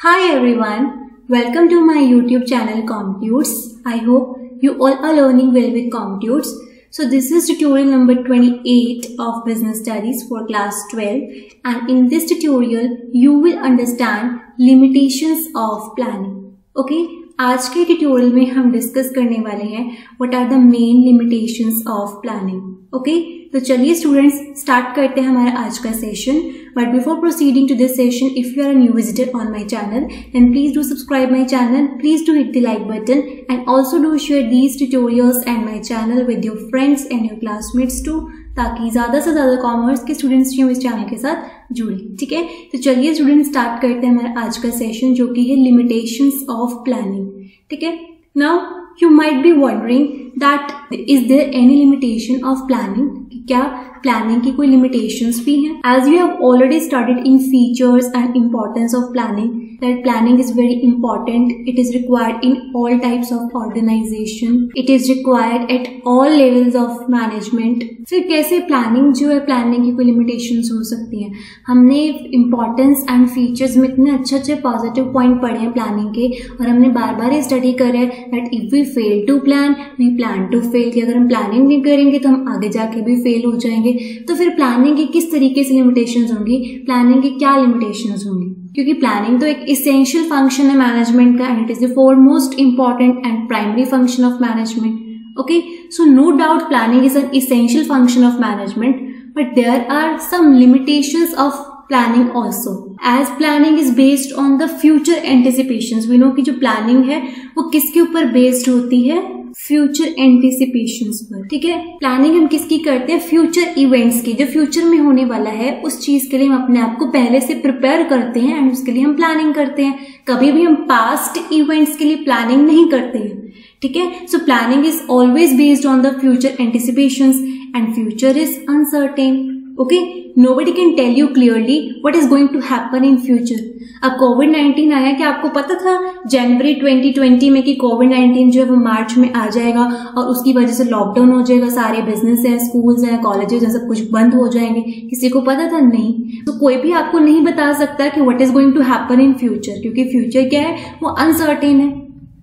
Hi everyone, welcome to my YouTube channel Computes. I hope you all are learning well with Computes. So this is tutorial number 28 of Business Studies for class 12, and in this tutorial you will understand limitations of planning. Okay, आज के tutorial में हम discuss करने वाले हैं what are the main limitations of planning. Okay, तो चलिए students start करते हैं हमारा आज का session. But before proceeding to this session, if you are a new visitor on my channel then please do subscribe my channel, please do hit the like button and also do share these tutorials and my channel with your friends and your classmates too, ताकि ज्यादा से ज्यादा commerce के students जो इस channel के साथ जुड़े. ठीक है, तो चलिए स्टूडेंट्स स्टार्ट करते हैं हमारा आज का सेशन जो कि है लिमिटेशंस ऑफ प्लानिंग. ठीक है, now you might be wondering that is there any limitation of planning? क्या प्लानिंग की कोई लिमिटेशंस भी हैं? As you have already studied in features and importance of planning, that planning is very important. It is required in all types of organization. It is required at all levels of management. फिर कैसे planning जो है, planning की कोई limitations हो सकती हैं? हमने इम्पोर्टेंस एंड फीचर्स में इतने अच्छे पॉजिटिव पॉइंट पढ़े हैं प्लानिंग के, और हमने बार बार ये स्टडी कर रहे हैं that if we fail to plan we plan to fail, कि अगर हम प्लानिंग नहीं करेंगे तो हम आगे जाके भी फेल हो जाएंगे. तो फिर प्लानिंग की किस तरीके से लिमिटेशंस होंगी, प्लानिंग की क्या लिमिटेशंस होंगी? क्योंकि प्लानिंग तो एक इसेंशियल फंक्शन है मैनेजमेंट का, and it is the foremost important and primary function of management. Okay, so no doubt planning is an essential function of management, but there are some limitations of planning also. As planning is based on the future anticipations, we know कि जो planning है वो किसके ऊपर based होती है? Future एंटिसिपेशंस पर. ठीक है, प्लानिंग हम किसकी करते हैं? फ्यूचर इवेंट्स की. जो फ्यूचर में होने वाला है उस चीज के लिए हम अपने आप को पहले से प्रिपेयर करते हैं एंड उसके लिए हम प्लानिंग करते हैं. कभी भी हम पास्ट इवेंट्स के लिए प्लानिंग नहीं करते हैं. ठीक है, so planning is always based on the future anticipations and future is uncertain. Okay, nobody can tell you clearly what is going to happen in future. अब कोविड-19 आया, क्या आपको पता था जनवरी 2020 में कि कोविड-19 जो है वो मार्च में आ जाएगा और उसकी वजह से लॉकडाउन हो जाएगा, सारे बिजनेस हैं, स्कूल्स हैं, कॉलेजेस हैं, सब कुछ बंद हो जाएंगे? किसी को पता था? नहीं. तो कोई भी आपको नहीं बता सकता कि what is going to happen in future, क्योंकि फ्यूचर क्या है, वो अनसर्टेन है.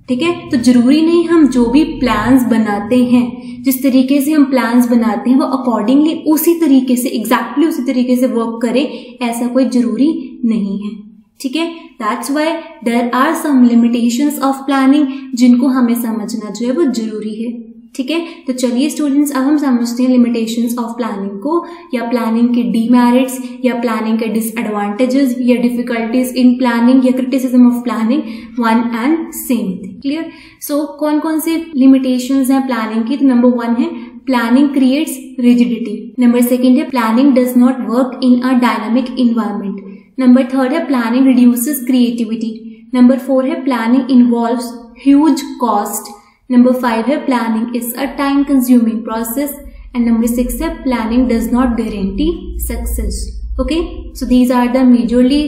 ठीक है, तो जरूरी नहीं हम जो भी प्लान्स बनाते हैं, जिस तरीके से हम प्लान्स बनाते हैं वो अकॉर्डिंगली उसी तरीके से, एग्जैक्टली उसी तरीके से वर्क करें, ऐसा कोई जरूरी नहीं है. ठीक है, that's why there are some limitations of planning जिनको हमें समझना जो है वो जरूरी है. ठीक है, तो चलिए स्टूडेंट्स अब हम समझते हैं लिमिटेशंस ऑफ प्लानिंग को, या प्लानिंग के डीमेरिट्स, या प्लानिंग के डिसएडवांटेजेस, या डिफिकल्टीज इन प्लानिंग, या criticism of planning, one and same thing. Clear? So कौन कौन से लिमिटेशंस हैं प्लानिंग की? तो नंबर 1 है प्लानिंग क्रिएट्स रिजिडिटी. नंबर 2 है planning does not work in a dynamic environment. Number 3 है प्लानिंग रिड्यूसेस क्रिएटिविटी. नंबर 4 है planning involves huge cost. Number 5 है planning is a time consuming process, and number 6 है planning does not guarantee success. Okay, so these are the majorly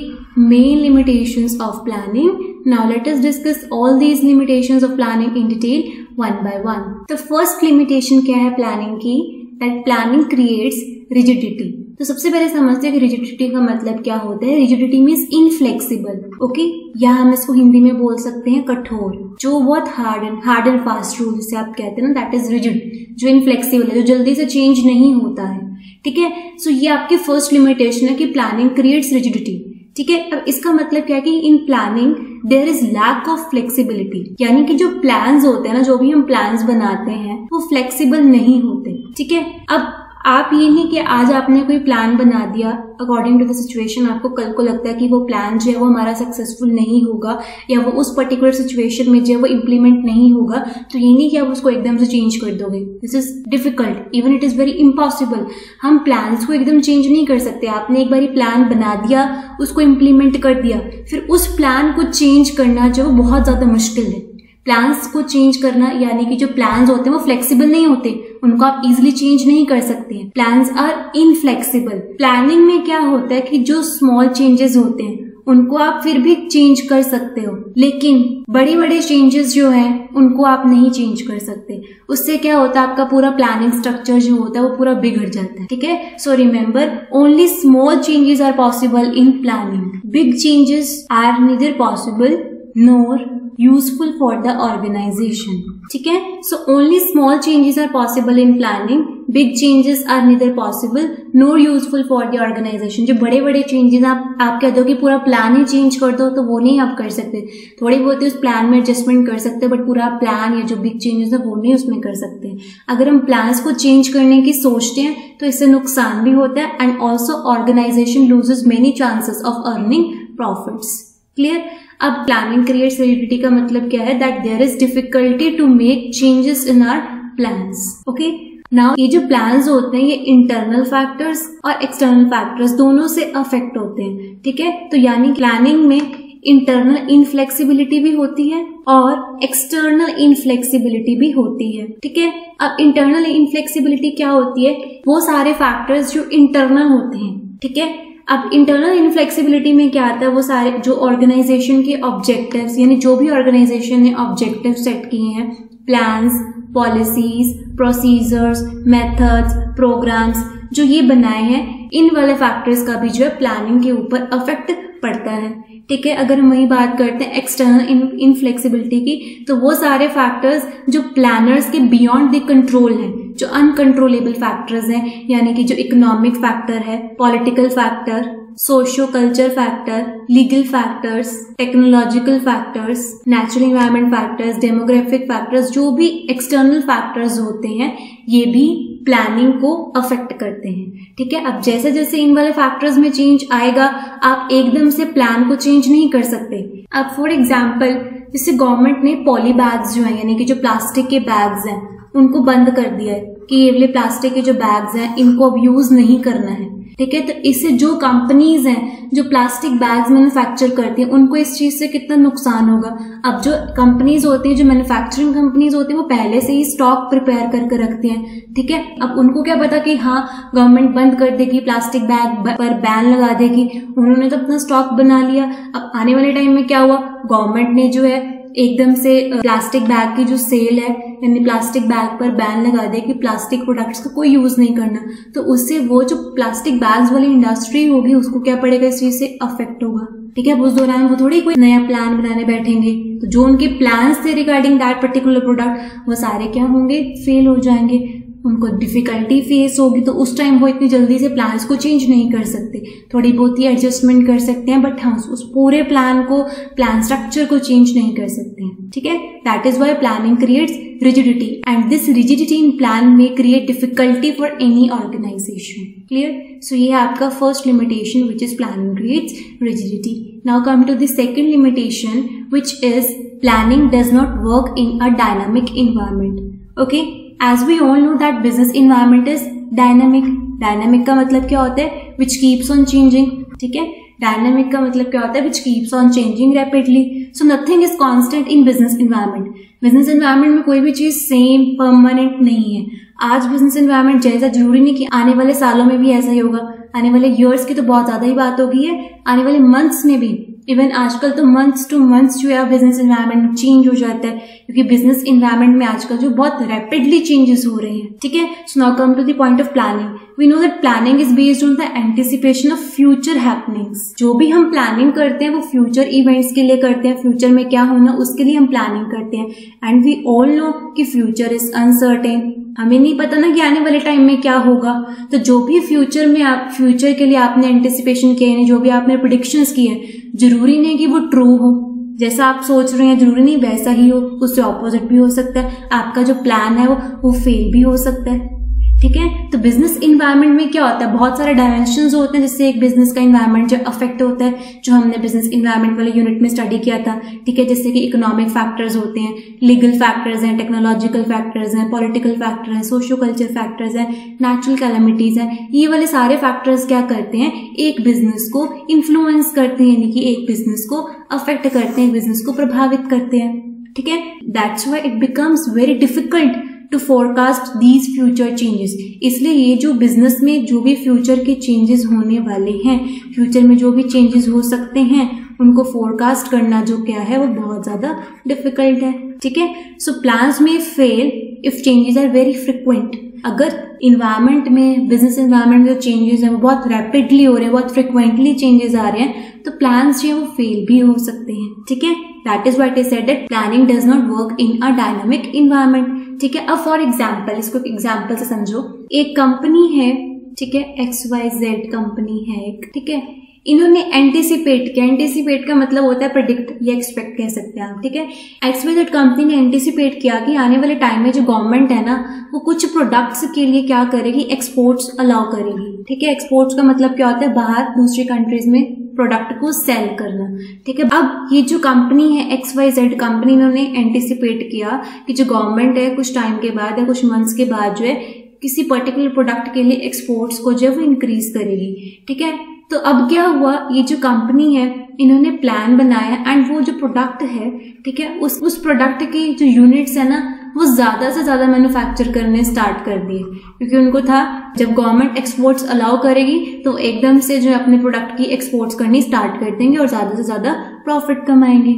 main limitations of planning. Now let us discuss all these limitations of planning in detail one by one. The first limitation क्या है planning की? That planning creates rigidity. तो सबसे पहले समझते हैं कि rigidity का मतलब क्या होता है. Rigidity means inflexible. ओके, या हम इसको हिंदी में बोल सकते हैं कठोर. जो बहुत हार्ड एंड फास्ट रूल जिसे आप कहते हैं ना, दैट इज रिजिड. जो इनफ्लेक्सिबल है, जो जल्दी से चेंज नहीं होता है. ठीक है, सो ये आपकी फर्स्ट लिमिटेशन है कि प्लानिंग क्रिएट्स रिजिडिटी. ठीक है, अब इसका मतलब क्या है कि in planning there is lack of flexibility, यानी कि जो प्लान्स होते हैं ना, जो भी हम प्लान्स बनाते हैं वो फ्लेक्सिबल नहीं होते. ठीक है, अब आप ये नहीं कि आज आपने कोई प्लान बना दिया अकॉर्डिंग टू द सिचुएशन, आपको कल को लगता है कि वो प्लान जो है वो हमारा सक्सेसफुल नहीं होगा, या वो उस पर्टिकुलर सिचुएशन में जो है वो इम्प्लीमेंट नहीं होगा, तो ये नहीं कि आप उसको एकदम से चेंज कर दोगे. This is difficult, even it is very impossible. हम प्लान्स को एकदम चेंज नहीं कर सकते. आपने एक बार प्लान बना दिया, उसको इम्प्लीमेंट कर दिया, फिर उस प्लान को चेंज करना जो बहुत ज्यादा मुश्किल है. प्लान्स को चेंज करना, यानी कि जो प्लान्स होते हैं वो फ्लेक्सिबल नहीं होते, उनको आप इजीली चेंज नहीं कर सकते हैं. Plans are inflexible. प्लानिंग में क्या होता है कि जो स्मॉल चेंजेस होते हैं उनको आप फिर भी चेंज कर सकते हो, लेकिन बड़ी बड़े चेंजेस जो हैं उनको आप नहीं चेंज कर सकते। उससे क्या होता है, आपका पूरा प्लानिंग स्ट्रक्चर जो होता है वो पूरा बिगड़ जाता है। ठीक है, so remember only small changes are possible in planning, big changes are neither possible nor useful for the organisation. ठीक है, so only small changes are possible in planning, big changes are neither possible nor useful for the organisation. जो बड़े बड़े changes आप कह दो कि पूरा प्लान ही चेंज कर दो, तो वो नहीं आप कर सकते। थोड़ी बहुत उस प्लान में एडजस्टमेंट कर सकते हैं, बट पूरा प्लान या जो बिग चेंजेस है वो नहीं उसमें कर सकते। अगर हम प्लान्स को चेंज करने की सोचते हैं तो इससे नुकसान भी होता है, and also organisation loses many chances of earning profits. Clear? अब प्लानिंग क्रिएट्स रिजिडिटी का मतलब क्या है, that there is difficulty to make changes in our plans. Okay, now ये जो प्लान्स होते हैं ये इंटरनल फैक्टर्स और एक्सटर्नल फैक्टर्स दोनों से अफेक्ट होते हैं। ठीक है, तो यानी प्लानिंग में इंटरनल इनफ्लेक्सिबिलिटी भी होती है और एक्सटर्नल इनफ्लेक्सिबिलिटी भी होती है। ठीक है, अब इंटरनल इनफ्लेक्सिबिलिटी क्या होती है, वो सारे फैक्टर्स जो इंटरनल होते हैं। ठीक है, अब इंटरनल इनफ्लेक्सिबिलिटी में क्या आता है, वो सारे जो ऑर्गेनाइजेशन के ऑब्जेक्टिव्स, यानी जो भी ऑर्गेनाइजेशन ने ऑब्जेक्टिव सेट किए हैं, plans, policies, procedures, methods, programmes जो ये बनाए हैं, इन वाले फैक्टर्स का भी जो है प्लानिंग के ऊपर अफेक्ट पड़ता है। ठीक है, अगर हम वही बात करते हैं एक्सटर्नल इनफ्लेक्सिबिलिटी की, तो वो सारे फैक्टर्स जो प्लानर्स के बियॉन्ड द कंट्रोल हैं, जो अनकंट्रोलेबल फैक्टर्स हैं, यानी कि जो इकोनॉमिक फैक्टर है, political factor, socio culture factor, legal factors, technological factors, natural environment factors, demographic factors, जो भी एक्सटर्नल फैक्टर्स होते हैं ये भी प्लानिंग को अफेक्ट करते हैं। ठीक है, अब जैसे जैसे इन वाले फैक्टर्स में चेंज आएगा, आप एकदम से प्लान को चेंज नहीं कर सकते। अब फॉर एग्जाम्पल, जैसे गवर्नमेंट ने पॉली बैग्स जो है, यानी कि जो प्लास्टिक के बैग्स हैं, उनको बंद कर दिया है कि ये वाले प्लास्टिक के जो बैग्स हैं इनको अब यूज नहीं करना है। ठीक है, तो इससे जो कंपनीज हैं जो प्लास्टिक बैग्स मैन्युफैक्चर करती हैं उनको इस चीज से कितना नुकसान होगा। अब जो कंपनीज होती हैं, जो मैन्युफैक्चरिंग कंपनीज होती हैं, वो पहले से ही स्टॉक प्रिपेयर करके रखती हैं। ठीक है, अब उनको क्या पता कि हाँ गवर्नमेंट बंद कर देगी, प्लास्टिक बैग पर बैन लगा देगी, उन्होंने तो अपना स्टॉक बना लिया। अब आने वाले टाइम में क्या हुआ, गवर्नमेंट ने जो है एकदम से प्लास्टिक बैग की जो सेल है, यानी प्लास्टिक बैग पर बैन लगा दे कि प्लास्टिक प्रोडक्ट्स का कोई यूज नहीं करना, तो उससे वो जो प्लास्टिक बैग्स वाली इंडस्ट्री होगी उसको क्या पड़ेगा, इस चीज से अफेक्ट होगा। ठीक है, उस दौरान वो थोड़ी कोई नया प्लान बनाने बैठेंगे, तो जो उनके प्लान्स थे रिगार्डिंग दैट पर्टिकुलर प्रोडक्ट वो सारे क्या होंगे, फेल हो जाएंगे, उनको डिफिकल्टी फेस होगी। तो उस टाइम वो इतनी जल्दी से प्लान्स को चेंज नहीं कर सकते, थोड़ी बहुत ही एडजस्टमेंट कर सकते हैं, बट हाँ उस पूरे प्लान को, प्लान स्ट्रक्चर को चेंज नहीं कर सकते हैं। ठीक है, that is why planning creates rigidity, and this rigidity in plan में create difficulty for any organization. Clear? So ये है आपका first limitation which is planning creates rigidity. Now come to the second limitation which is planning does not work in a dynamic environment. Okay, as we all know that business environment is dynamic. Dynamic का मतलब क्या होता है, which keeps on changing. ठीक है, dynamic का मतलब क्या होता है, which keeps on changing rapidly. So nothing is constant in business environment. business environment में कोई भी चीज सेम परमानेंट नहीं है। आज business environment जैसा, जरूरी नहीं कि आने वाले सालों में भी ऐसा ही होगा, आने वाले years की तो बहुत ज्यादा ही बात होगी है, आने वाले months में भी, इवन आजकल तो मंथ्स टू मंथ्स जो है बिजनेस एनवायरनमेंट चेंज हो जाता है, क्योंकि बिजनेस एनवायरनमेंट में आजकल जो बहुत रैपिडली चेंजेस हो रहे हैं। ठीक है, so now come to the point of planning. We know that planning is based on the anticipation of future happenings. जो भी हम प्लानिंग करते हैं वो फ्यूचर इवेंट्स के लिए करते हैं, फ्यूचर में क्या होना उसके लिए हम प्लानिंग करते हैं। एंड वी ऑल नो कि फ्यूचर इज अनसर्टेन, हमें नहीं पता ना कि आने वाले टाइम में क्या होगा। तो जो भी फ्यूचर में आप, फ्यूचर के लिए आपने एंटिसिपेशन किए हैं, जो भी आपने प्रेडिक्शंस किए हैं, जरूरी नहीं कि वो ट्रू हो, जैसा आप सोच रहे हैं जरूरी नहीं वैसा ही हो, उससे ऑपोजिट भी हो सकता है। आपका जो प्लान है वो फेल भी हो सकता है। ठीक है, तो बिजनेस इन्वायरमेंट में क्या होता है, बहुत सारे डायमेंशंस होते हैं जिससे एक बिजनेस का इन्वायरमेंट जो अफेक्ट होता है, जो हमने बिजनेस इन्वायरमेंट वाले यूनिट में स्टडी किया था। ठीक है, जैसे कि इकोनॉमिक फैक्टर्स होते हैं, लीगल फैक्टर्स हैं, टेक्नोलॉजिकल फैक्टर्स हैं, पॉलिटिकल फैक्टर हैं, सोशियो कल्चर फैक्टर्स हैं, नेचुरल कैलेमिटीज हैं। ये वाले सारे फैक्टर्स क्या करते हैं, एक बिजनेस को इन्फ्लुएंस करते हैं, यानी कि एक बिजनेस को अफेक्ट करते हैं, बिजनेस को प्रभावित करते हैं। ठीक है, that's why it becomes very difficult to forecast these future changes. इसलिए ये जो बिजनेस में जो भी फ्यूचर के चेंजेस होने वाले हैं, फ्यूचर में जो भी चेंजेस हो सकते हैं, उनको फोरकास्ट करना जो क्या है वो बहुत ज्यादा डिफिकल्ट है। ठीक है, सो प्लान्स में fail if changes are very frequent. अगर इन्वायरमेंट में, बिजनेस इन्वायरमेंट में जो चेंजेस हैं वो बहुत रैपिडली हो रहे हैं, बहुत फ्रिक्वेंटली चेंजेस आ रहे हैं, तो प्लान्स जो है वो फेल भी हो सकते हैं। ठीक है, that is what I said that planning does not work in a dynamic environment. ठीक है, अब फॉर एग्जाम्पल, इसको एग्जाम्पल से समझो। एक कंपनी है, ठीक है, XYZ कंपनी है एक, ठीक है, इन्होंने एंटीसिपेट किया। एंटीसिपेट का मतलब होता है प्रेडिक्ट या एक्सपेक्ट कह सकते हैं आप। ठीक है, XYZ कंपनी ने एंटीसिपेट किया कि आने वाले टाइम में जो गवर्नमेंट है ना, वो कुछ प्रोडक्ट्स के लिए क्या करेगी, एक्सपोर्ट्स अलाउ करेगी। ठीक है, एक्सपोर्ट्स का मतलब क्या होता है, बाहर दूसरी कंट्रीज में प्रोडक्ट को सेल करना। ठीक है, अब ये जो कंपनी है XYZ कंपनी, इन्होंने एंटीसिपेट किया कि जो गवर्नमेंट है कुछ टाइम के बाद या कुछ मंथ्स के बाद जो है किसी पर्टिकुलर प्रोडक्ट के लिए एक्सपोर्ट्स को जो है वो इंक्रीज करेगी। ठीक है, तो अब क्या हुआ, ये जो कंपनी है इन्होंने प्लान बनाया एंड वो जो प्रोडक्ट है, ठीक है, उस प्रोडक्ट की जो यूनिट्स है ना वो ज्यादा से ज्यादा मैन्युफैक्चर करने स्टार्ट कर दिए, क्योंकि उनको था जब गवर्नमेंट एक्सपोर्ट्स अलाउ करेगी तो एकदम से जो अपने प्रोडक्ट की एक्सपोर्ट्स करनी स्टार्ट कर देंगे और ज्यादा से ज्यादा प्रॉफिट कमाएंगे।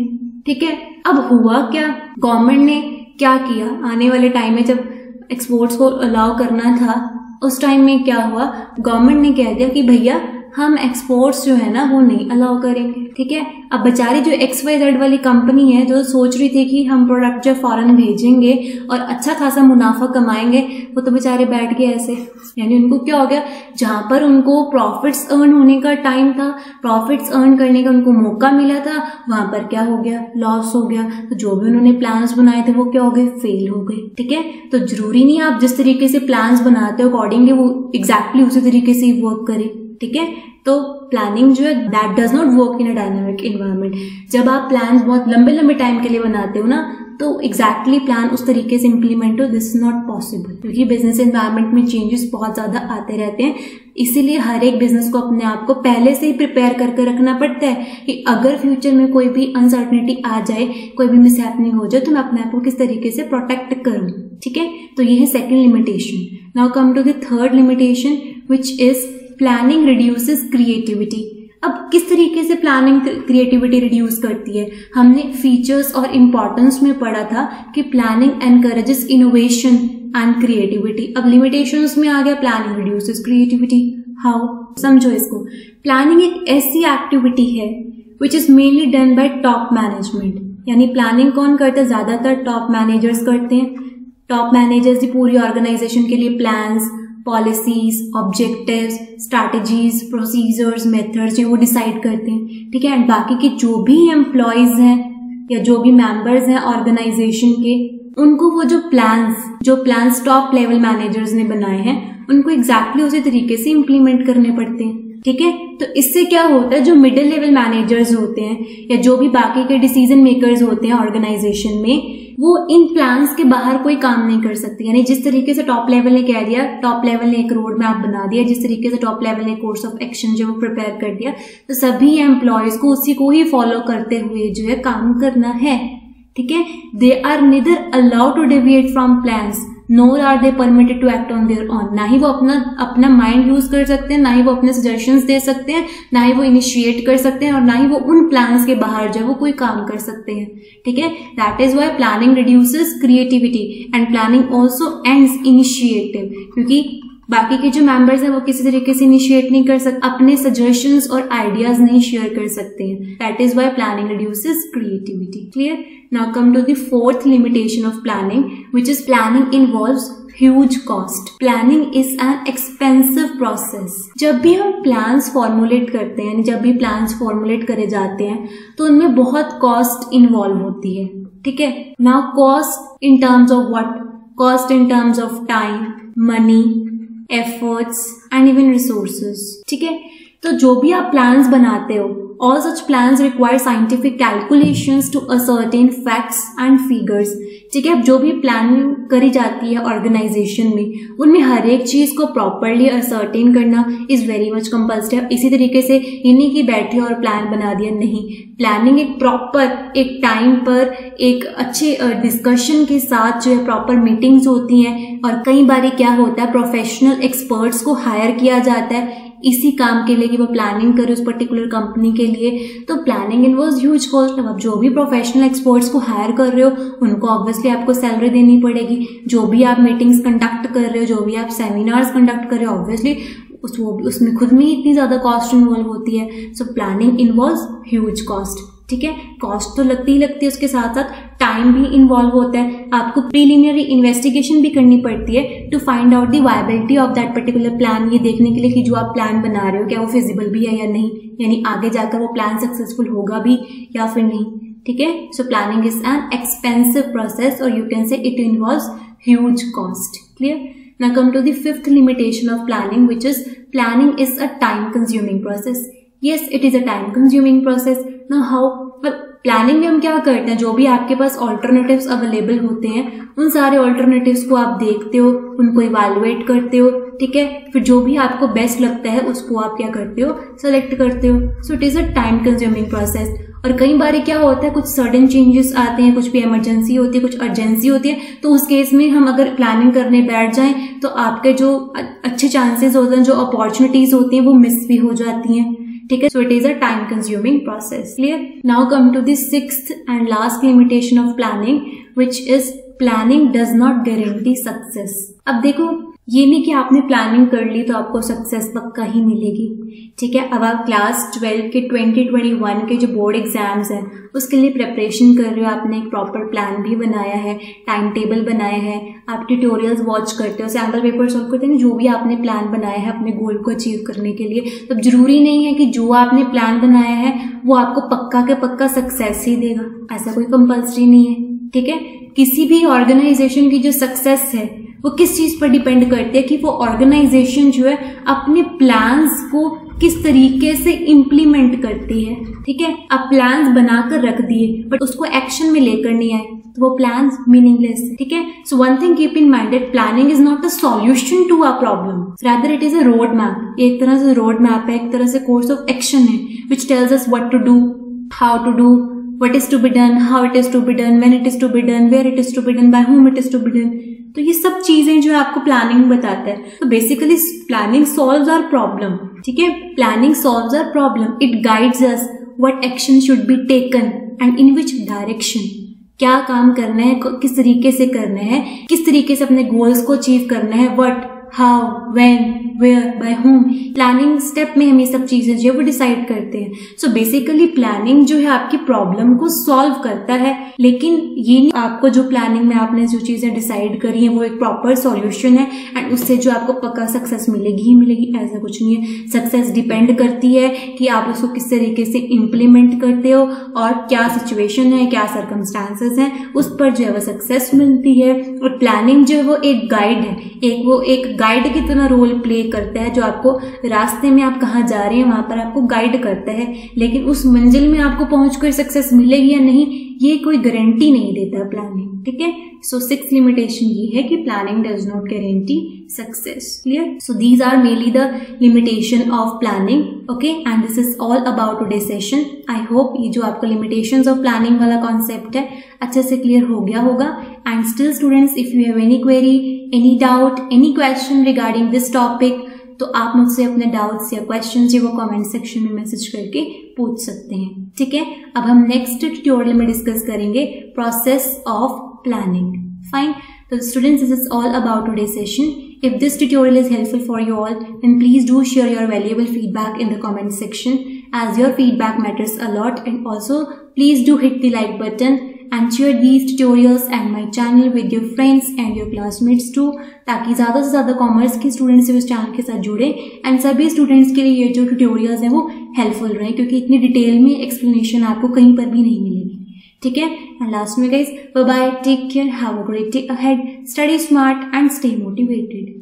ठीक है, अब हुआ क्या, गवर्नमेंट ने क्या किया, आने वाले टाइम में जब एक्सपोर्ट्स को अलाउ करना था उस टाइम में क्या हुआ, गवर्नमेंट ने कह दिया कि भैया हम एक्सपोर्ट्स जो है ना वो नहीं अलाउ करेंगे। ठीक है, अब बेचारी जो XYZ वाली कंपनी है जो सोच रही थी कि हम प्रोडक्ट जो फॉरेन भेजेंगे और अच्छा खासा मुनाफा कमाएंगे, वो तो बेचारे बैठ गए ऐसे। यानी उनको क्या हो गया, जहां पर उनको प्रॉफिट्स अर्न होने का टाइम था, प्रॉफिट्स अर्न करने का उनको मौका मिला था, वहां पर क्या हो गया, लॉस हो गया। तो जो भी उन्होंने प्लान्स बनाए थे वो क्या हो गए, फेल हो गए। ठीक है, तो जरूरी नहीं आप जिस तरीके से प्लान्स बनाते हो अकॉर्डिंगली वो एग्जैक्टली उसी तरीके से वर्क करे। ठीक है, तो प्लानिंग जो है that does not work in a dynamic environment. जब आप प्लान बहुत लंबे लंबे टाइम के लिए बनाते हो ना, तो एग्जैक्टली प्लान उस तरीके से इंप्लीमेंट हो, दिस इज नॉट पॉसिबल, क्योंकि बिजनेस एनवायरनमेंट में चेंजेस बहुत ज्यादा आते रहते हैं। इसीलिए हर एक बिजनेस को अपने आप को पहले से ही प्रिपेयर करके रखना पड़ता है कि अगर फ्यूचर में कोई भी अनसर्टनिटी आ जाए, कोई भी मिसहैपनिंग हो जाए, तो मैं अपने आप को किस तरीके से प्रोटेक्ट करूं। ठीक है, तो ये है second limitation. Now come to the third limitation which is planning reduces creativity. अब किस तरीके से प्लानिंग क्रिएटिविटी रिड्यूस करती है, हमने फीचर्स और इंपॉर्टेंस में पढ़ा था कि planning encourages innovation and creativity. अब लिमिटेशंस में आ गया प्लानिंग रिड्यूसेस क्रिएटिविटी। हाउ, समझो इसको। प्लानिंग एक ऐसी एक्टिविटी है which is mainly done by top management. यानी प्लानिंग कौन करता है, ज्यादातर टॉप मैनेजर्स करते हैं। टॉप मैनेजर्स ही पूरी ऑर्गेनाइजेशन के लिए plans, policies, objectives, strategies, procedures, methods जो वो डिसाइड करते हैं। ठीक है, एंड बाकी के जो भी एम्प्लॉयज हैं या जो भी मेंबर्स हैं ऑर्गेनाइजेशन के, उनको वो जो प्लान्स टॉप लेवल मैनेजर्स ने बनाए हैं उनको एग्जैक्टली उसी तरीके से इम्प्लीमेंट करने पड़ते हैं। ठीक है, तो इससे क्या होता है, जो मिडिल लेवल मैनेजर्स होते हैं या जो भी बाकी के डिसीजन मेकर्स होते हैं ऑर्गेनाइजेशन में, वो इन प्लान्स के बाहर कोई काम नहीं कर सकते। यानी जिस तरीके से टॉप लेवल ने कह दिया, टॉप लेवल ने एक रोड मैप बना दिया, जिस तरीके से टॉप लेवल ने कोर्स ऑफ एक्शन जो वो प्रिपेयर कर दिया, तो सभी एम्प्लॉयज को उसी को ही फॉलो करते हुए जो है काम करना है। ठीक है, they are neither allowed to deviate from plans nor are they permitted to act on their own. ना ही वो अपना माइंड यूज कर सकते हैं, ना ही वो अपने सजेशंस दे सकते हैं, ना ही वो इनिशिएट कर सकते हैं, और ना ही वो उन प्लान्स के बाहर जो है वो कोई काम कर सकते हैं। ठीक है, that is why planning reduces creativity and planning also ends initiative, क्योंकि बाकी के जो मेंबर्स हैं वो किसी तरीके से इनिशिएट नहीं कर सकते, अपने सजेशंस और आइडियाज नहीं शेयर कर सकते हैं। That is why planning reduces creativity. Clear? Now come to the fourth limitation of planning, which is planning involves huge cost. Planning is an expensive process. जब भी हम प्लान्स फॉर्मुलेट करते हैं, जब भी प्लान्स फॉर्मुलेट करे जाते हैं, तो उनमें बहुत कॉस्ट इन्वॉल्व होती है। ठीक है, now cost in terms of what? Cost in terms of time, money, efforts and even resources. ठीक है, तो जो भी आप प्लान्स बनाते हो, all such plans require scientific calculations to ascertain facts and figures. ठीक है, अब जो भी प्लानिंग करी जाती है ऑर्गेनाइजेशन में, उनमें हर एक चीज को प्रॉपरली असर्टेन करना इज वेरी मच कंपल्सरी. इसी तरीके से ये नहीं कि बैठे और प्लान बना दिया, नहीं. प्लानिंग एक प्रॉपर एक टाइम पर एक अच्छे डिस्कशन के साथ जो है प्रॉपर मीटिंग्स होती हैं, और कई बार क्या होता है प्रोफेशनल एक्सपर्ट्स को हायर किया जाता है इसी काम के लिए कि वो प्लानिंग करे उस पर्टिकुलर कंपनी के लिए. तो प्लानिंग इन्वॉल्व्स ह्यूज कॉस्ट. अब आप जो भी प्रोफेशनल एक्सपर्ट्स को हायर कर रहे हो उनको ऑब्वियसली आपको सैलरी देनी पड़ेगी. जो भी आप मीटिंग्स कंडक्ट कर रहे हो, जो भी आप सेमिनार्स कंडक्ट कर रहे हो, ऑब्वियसली उसमें खुद में इतनी ज्यादा कॉस्ट इन्वॉल्व होती है. So planning involves huge cost. ठीक है, कॉस्ट तो लगती ही लगती है, उसके साथ साथ टाइम भी इन्वॉल्व होता है. आपको प्रीलिमिनरी इन्वेस्टिगेशन भी करनी पड़ती है to find out the viability of that particular plan. ये देखने के लिए कि जो आप प्लान बना रहे हो क्या वो फिजिबल भी है या नहीं, यानी आगे जाकर वो प्लान सक्सेसफुल होगा भी या फिर नहीं. ठीक है, so planning is an expensive process और you can say it involves huge cost. Clear? Now come to the fifth limitation of planning, which is planning is a time consuming process. Yes, it is a time consuming process. Now how? Planning में हम क्या करते हैं, जो भी आपके पास alternatives available होते हैं उन सारे ऑल्टरनेटिव्स को आप देखते हो, उनको इवैल्यूएट करते हो. ठीक है, फिर जो भी आपको बेस्ट लगता है उसको आप क्या करते हो, सेलेक्ट करते हो. सो it is a time consuming process. और कई बार क्या होता है कुछ सडन चेंजेस आते हैं, कुछ भी इमरजेंसी होती है, कुछ अर्जेंसी होती है, तो उस केस में हम अगर प्लानिंग करने बैठ जाएं तो आपके जो अच्छे चांसेस होते हैं, जो अपॉर्चुनिटीज होती हैं वो मिस भी हो जाती हैं. ठीक है, so it is a time consuming process. Clear? Now come to the sixth and last limitation of planning, which is planning does not guarantee success. अब देखो, ये नहीं कि आपने प्लानिंग कर ली तो आपको सक्सेस पक्का ही मिलेगी. ठीक है, अब आप क्लास 12 के 2021 के जो बोर्ड एग्जाम्स हैं उसके लिए प्रिपरेशन कर रहे हो, आपने एक प्रॉपर प्लान भी बनाया है, टाइम टेबल बनाया है, आप ट्यूटोरियल्स वॉच करते हो, सैम्पल पेपर सॉल्व करते हैं, जो भी आपने प्लान बनाया है अपने गोल को अचीव करने के लिए. तो जरूरी नहीं है कि जो आपने प्लान बनाया है वो आपको पक्का के पक्का सक्सेस ही देगा, ऐसा कोई कंपल्सरी नहीं है. ठीक है, किसी भी ऑर्गेनाइजेशन की जो सक्सेस है वो किस चीज पर डिपेंड करती है कि वो ऑर्गेनाइजेशन जो है अपने प्लान्स को किस तरीके से इम्प्लीमेंट करती है. ठीक है, आप प्लान्स बनाकर रख दिए बट उसको एक्शन में लेकर नहीं आए तो वो प्लान्स मीनिंगलेस है. ठीक है, so one thing keep in mind that planning is not a solution to a problem, rather it is a road map. एक तरह से रोड मैप है, एक तरह से कोर्स ऑफ एक्शन है which tells us what to do, how to do, what is to be done, how it is to be done, when it is to be done, where it is to be done, by whom it is to be done. तो ये सब चीजें जो आपको planning बताता है. तो basically planning solves our problem. ठीक है, planning solves our problem. It guides us what action should be taken and in which direction. क्या काम करना है, किस तरीके से करना है, किस तरीके से अपने गोल्स को अचीव करना है, what, how, when, where, by whom. Planning step में हम ये सब चीजें जो है वो डिसाइड करते हैं. सो बेसिकली प्लानिंग जो है आपकी प्रॉब्लम को सॉल्व करता है, लेकिन ये नहीं आपको जो प्लानिंग में आपने जो चीजें डिसाइड करी हैं वो एक प्रॉपर सॉल्यूशन है एंड उससे जो आपको पक्का सक्सेस मिलेगी ही मिलेगी, ऐसा कुछ नहीं है. सक्सेस डिपेंड करती है कि आप उसको किस तरीके से इम्प्लीमेंट करते हो और क्या सिचुएशन है, क्या सर्कमस्टांसेस हैं, उस पर जो है वो सक्सेस मिलती है. और प्लानिंग जो है वो एक गाइड है, एक गाइड की तरह रोल प्ले करता है, जो आपको रास्ते में आप कहाँ जा रहे हैं वहां पर आपको गाइड करता है. लेकिन उस मंजिल में आपको पहुंचकर सक्सेस मिलेगी या नहीं ये कोई गारंटी नहीं देता प्लानिंग. ठीक है, सो सिक्स लिमिटेशन ये है कि planning does not guarantee success. Clear? So these are mainly the limitation of planning. Okay, and this is all about today session. I hope ये जो आपको लिमिटेशंस ऑफ प्लानिंग वाला concept है अच्छे से क्लियर हो गया होगा. And still students, if you have any query, any doubt, any question regarding this topic, तो आप मुझसे अपने डाउट्स या क्वेश्चंस जो वो कमेंट सेक्शन में मैसेज करके पूछ सकते हैं. ठीक है, अब हम नेक्स्ट ट्यूटोरियल में डिस्कस करेंगे process of planning. Fine. So students, this is all about today's session. If this tutorial is helpful for you all, then please do share your valuable feedback in the comment section, as your feedback matters a lot. And also please do hit the like button and share these tutorials and my channel with your friends and your classmates too, ताकि ज़्यादा से ज़्यादा commerce के students इस channel के साथ जुड़े and सभी स्टूडेंट्स के लिए ये जो ट्यूटोरियल्स हैं वो हेल्पफुल रहे, क्योंकि इतनी डिटेल में एक्सप्लेनेशन आपको कहीं पर भी नहीं मिलेगी. ठीक है, एंड लास्ट में guys, bye bye, take care, have a great day ahead, study smart and stay motivated.